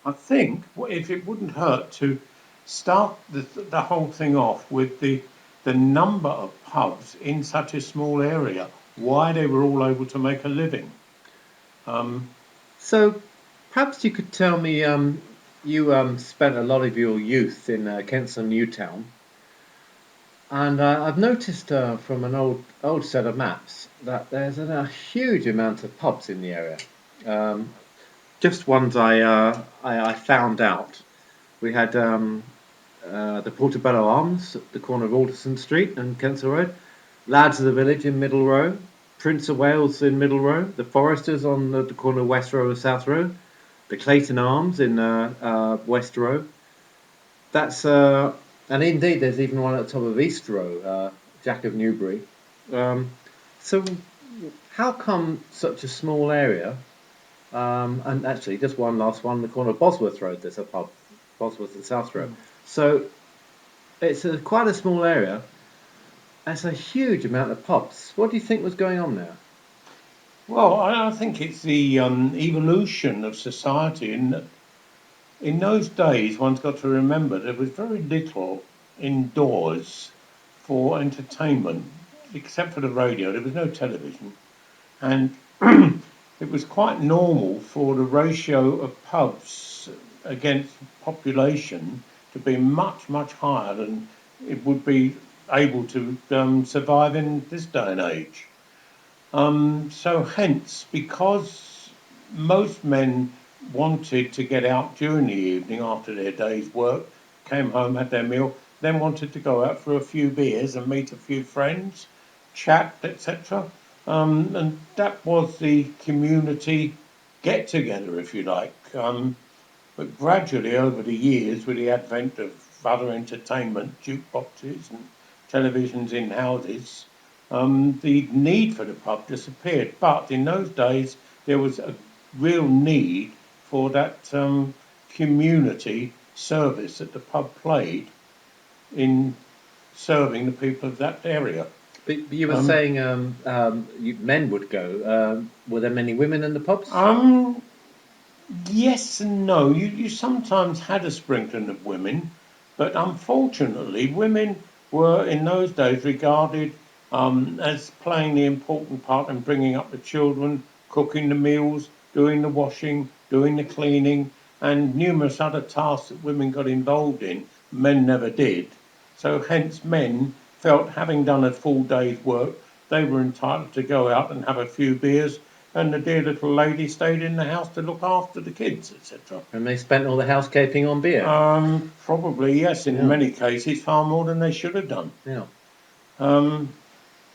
I think if it wouldn't hurt to start the whole thing off with the number of pubs in such a small area, why they were all able to make a living. Um, So perhaps you could tell me, you spent a lot of your youth in Kensal Newtown, and I've noticed from an old set of maps that there's a huge amount of pubs in the area. Um, just ones I found out. We had the Portobello Arms at the corner of Alderson Street and Kensal Road, Lads of the Village in Middle Row, Prince of Wales in Middle Row, the Foresters on the corner of West Row and South Row, the Clayton Arms in West Row. That's and indeed there's even one at the top of East Row, Jack of Newbury. Um, so how come such a small area? And actually, just one last one, the corner of Bosworth Road. There's a pub, Bosworth and South Row. So it's quite a small area. That's a huge amount of pubs. What do you think was going on there? well, I think it's the evolution of society. In those days, one's got to remember there was very little indoors for entertainment, except for the radio. There was no television. And it was quite normal for the ratio of pubs against population to be much, much higher than it would be able to survive in this day and age. So hence, because most men wanted to get out during the evening after their day's work, came home, had their meal, then wanted to go out for a few beers and meet a few friends, chat, etc. And that was the community get together, if you like. But gradually, over the years, with the advent of other entertainment, jukeboxes and televisions in houses, the need for the pub disappeared. But in those days, there was a real need for that community service that the pub played in serving the people of that area. But you were Um, saying men would go. Were there many women in the pubs? um, yes and no. You sometimes had a sprinkling of women, but unfortunately, women were in those days regarded as playing the important part in bringing up the children, cooking the meals, doing the washing, doing the cleaning, and numerous other tasks that women got involved in, men never did. So, hence, men felt having done a full day's work, they were entitled to go out and have a few beers and the dear little lady stayed in the house to look after the kids, etc. And they spent all the housekeeping on beer. Probably yes, in Yeah, many cases, far more than they should have done. yeah. Um,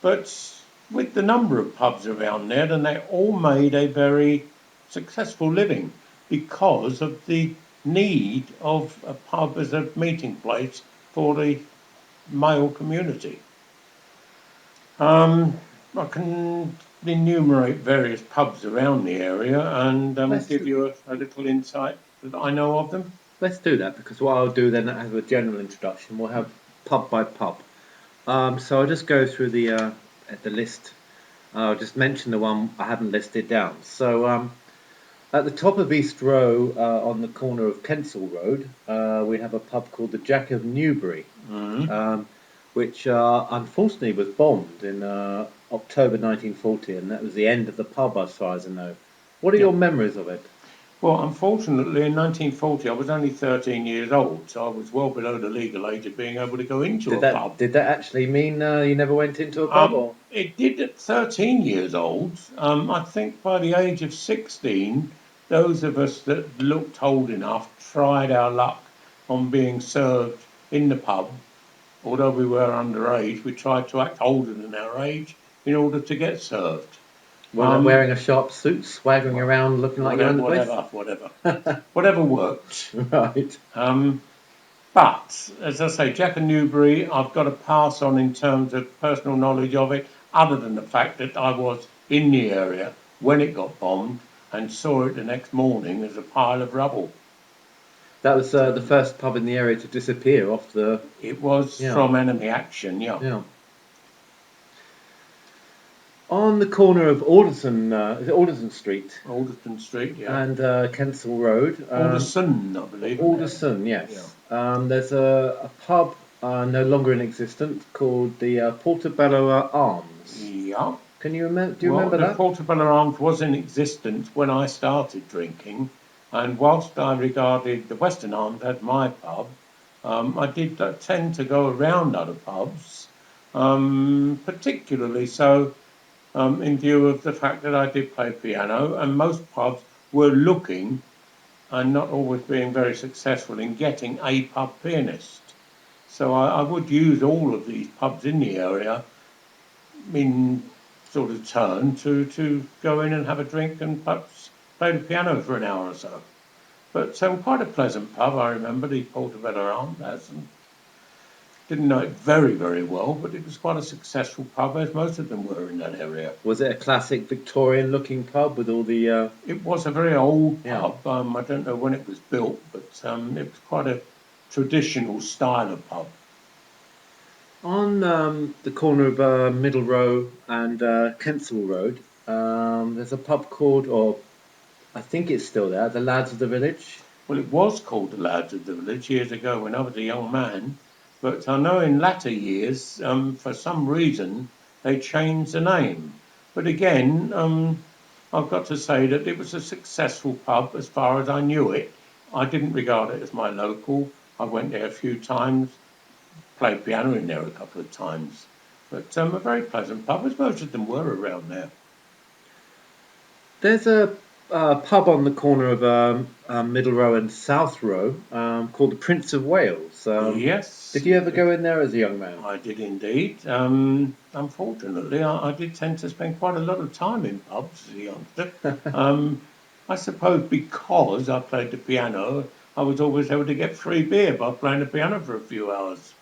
but with the number of pubs around there, then they all made a very successful living because of the need of a pub as a meeting place for the male community. Um, I can enumerate various pubs around the area and Let's give you a little insight that I know of them. let's do that because what I'll do then as a general introduction, we'll have pub by pub. So I'll just go through the list. I'll just mention the one I haven't listed down. So at the top of East Row, on the corner of Kensal Road, we have a pub called the Jack of Newbury, Mm. um, which unfortunately was bombed in October 1940, and that was the end of the pub, as far as I know. What are Yeah. your memories of it? Well, unfortunately, in 1940, I was only 13 years old, so I was well below the legal age of being able to go into Did a that pub. did that actually mean you never went into a pub, or It did at 13 years old. I think by the age of 16, those of us that looked old enough tried our luck on being served in the pub. Although we were underage, we tried to act older than our age in order to get served. Um, wearing a sharp suit, swaggering well, around, looking like you own whatever, the place? whatever worked. Right. Um, but as I say, Jack and Newbury, I've got to pass on in terms of personal knowledge of it, other than the fact that I was in the area when it got bombed and saw it the next morning as a pile of rubble. That was the Um, first pub in the area to disappear off it was yeah, from enemy action, yeah. yeah. On the corner of Alderson, is it Alderson Street Alderton Street, yeah. and Kensal Road? Alderson, I believe, isn't it? Alderson, Yeah. yes. There's a pub no longer in existence called the Portobello Arms. Yeah. Can you remember? Do you Well, remember the that? Portobello Arms was in existence when I started drinking, and whilst I regarded the Western Arms as my pub, I did tend to go around other pubs, particularly so in view of the fact that I did play piano, and most pubs were looking and not always being very successful in getting a pub pianist. So I would use all of these pubs in the area in sort of turn to go in and have a drink and perhaps play the piano for an hour or so. But quite a pleasant pub, I remember, the Portobello Arms as, and didn't know it very, very well, but it was quite a successful pub, as most of them were in that area. Was it a classic Victorian-looking pub with all the? It was a very old Yeah. pub. I don't know when it was built, but it was quite a traditional style of pub. On the corner of Middle Row and Kensal Road, there's a pub called, or I think it's still there, the Lads of the Village. Well, it was called the Lads of the Village years ago when I was a young man, but I know in latter years, for some reason, they changed the name. But again, I've got to say that it was a successful pub as far as I knew it. I didn't regard it as my local. I went there a few times, played piano in there a couple of times. But a very pleasant pub, as most of them were around there. There's a pub on the corner of Middle Row and South Row called the Prince of Wales. Yes, Did you ever go in there as a young man? I did indeed. Unfortunately, I did tend to spend quite a lot of time in pubs as a youngster. I suppose because I played the piano, I was always able to get free beer by playing the piano for a few hours.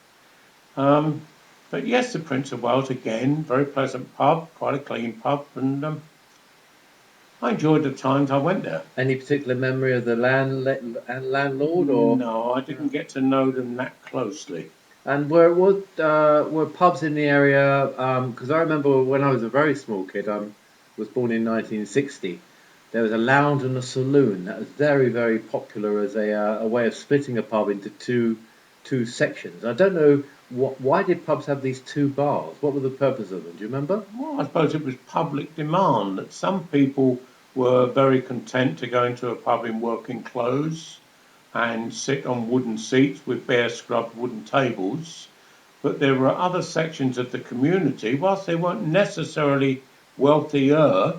But yes, the Prince of Wales again, very pleasant pub, quite a clean pub, and I enjoyed the times I went there. Any particular memory of the landlord or? No, I didn't get to know them that closely. And were pubs in the area? Because I remember when I was a very small kid, was born in 1960. There was a lounge and a saloon that was very, very popular as a way of splitting a pub into two sections. I don't know why did pubs have these two bars? What were the purpose of them? Do you remember? Well, I suppose it was public demand that some people were very content to go into a pub in working clothes and sit on wooden seats with bare scrubbed wooden tables. But there were other sections of the community, whilst they weren't necessarily wealthier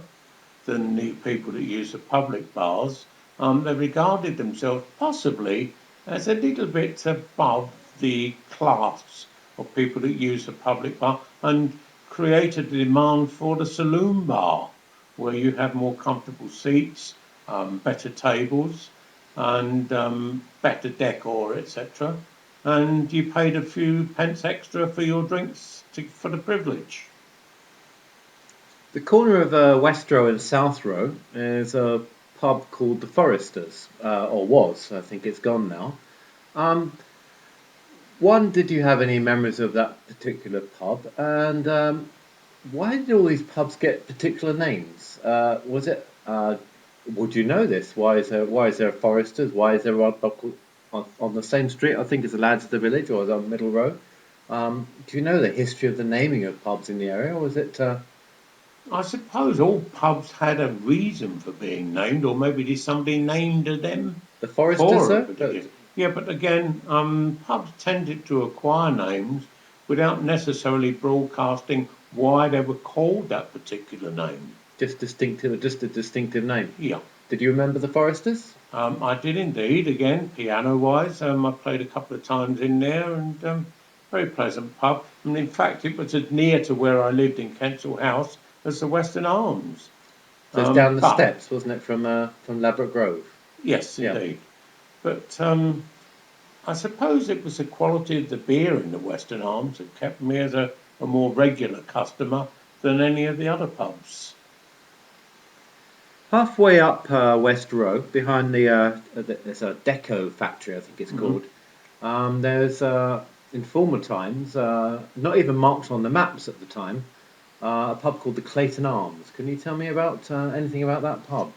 than the people that use the public bars, they regarded themselves possibly as a little bit above the class of people that use the public bar and created a demand for the saloon bar, where you have more comfortable seats, better tables, and better decor, etc. And you paid a few pence extra for your drinks for the privilege. The corner of West Row and South Row is a pub called the Foresters, or was. I think it's gone now. Um, One, did you have any memories of that particular pub? And why did all these pubs get particular names? Was it? Would you know this? Why is there a Foresters? Why is there a pub called, on the same street? I think it's the Lads of the Village or the Middle Row. Do you know the history of the naming of pubs in the area? Or was it? I suppose all pubs had a reason for being named, or maybe there's somebody named them The Foresters, for a though? particular. Yeah, but again, pubs tended to acquire names without necessarily broadcasting why they were called that particular name. Just a distinctive name. Yeah, Did you remember the Foresters? I did indeed. Again, piano-wise, I played a couple of times in there, and very pleasant pub. And in fact, it was as near to where I lived in Kensal House as the Western Arms. So it's down the But steps, wasn't it, from Ladbroke Grove? yes, Yeah. indeed. But I suppose it was the quality of the beer in the Western Arms that kept me as a more regular customer than any of the other pubs. Halfway up West Row, behind there's a Deco factory, I think it's called. There's in former times, not even marked on the maps at the time, a pub called the Clayton Arms. Can you tell me about anything about that pub?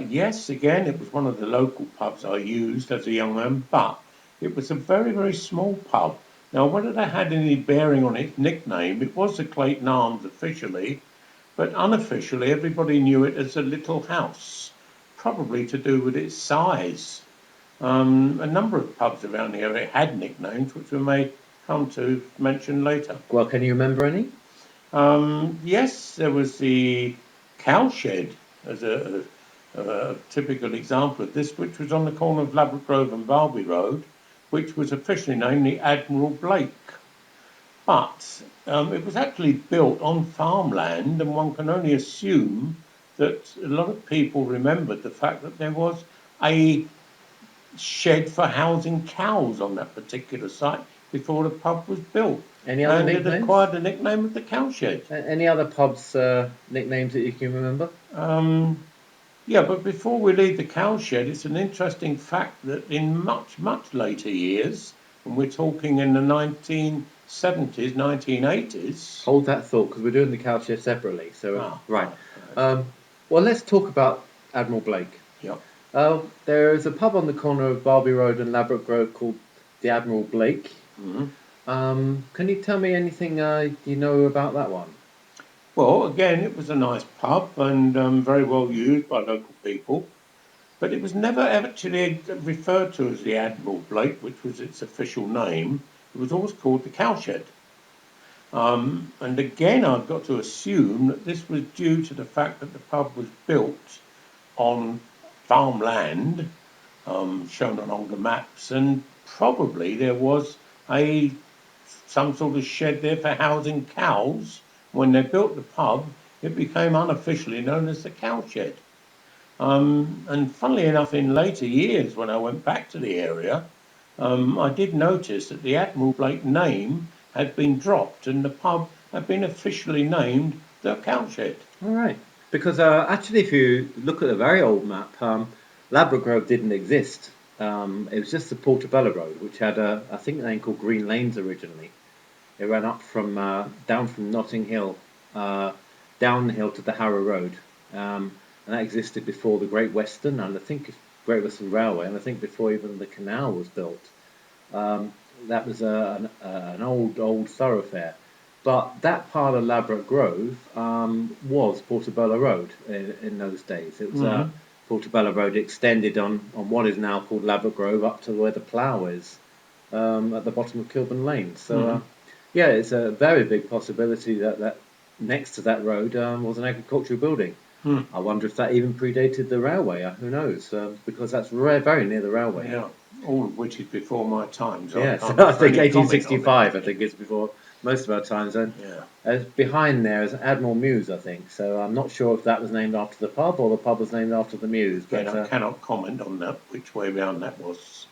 Yes, again, it was one of the local pubs I used as a young man, but it was a very, very small pub. Now, whether that had any bearing on its nickname, it was the Clayton Arms officially, but unofficially, everybody knew it as a little house, probably to do with its size. A number of pubs around the area had nicknames, which we may come to mention later. Well, can you remember any? Yes, there was the cowshed as a typical example of this, which was on the corner of Ladbroke Grove and Barby Road, which was officially named the Admiral Blake. But it was actually built on farmland, and one can only assume that a lot of people remembered the fact that there was a shed for housing cows on that particular site before the pub was built. Any other And it nicknames? acquired the nickname of the cowshed. Any other pubs nicknames that you can remember? Yeah, but before we leave the cowshed, it's an interesting fact that in much, much later years, and we're talking in the 1970s, 1980s. Hold that thought because we're doing the cowshed separately. So right. Right. Well, let's talk about Admiral Blake. Yeah. There is a pub on the corner of Barby Road and Ladbroke Grove called the Admiral Blake. Mm-hmm. Can you tell me anything you know about that one? Well, again, it was a nice pub and very well used by local people, but it was never actually referred to as the Admiral Blake, which was its official name. It was always called the Cowshed. And again, I've got to assume that this was due to the fact that the pub was built on farmland, shown on older maps, and probably there was a some sort of shed there for housing cows. When they built the pub, it became unofficially known as the cowshed. And funnily enough, in later years, when I went back to the area, I did notice that the Admiral Blake name had been dropped and the pub had been officially named the Cowshed. All right. Because actually, if you look at a very old map, Ladbroke Grove didn't exist. It was just the Portobello Road, which had I think, a name called Green Lanes originally. It ran up from down from Notting Hill, down the hill to the Harrow Road, and that existed before the Great Western and I think Great Western Railway, and I think before even the canal was built. That was an old thoroughfare. But that part of Ladbroke Grove was Portobello Road in those days. It was Portobello Road extended on what is now called Ladbroke Grove up to where the plough is at the bottom of Kilburn Lane. So, yeah, it's a very big possibility that next to that road was an agricultural building. I wonder if that even predated the railway. Who knows? Because that's very near the railway. Yeah, all of which is before my time. So Yes, I I think really comment on 1865. I it. think it's before most of our times. And Yeah. behind there is Admiral Mews, I think. So I'm not sure if that was named after the pub or the pub was named after the Mews. Again, But I cannot comment on that, which way round that was.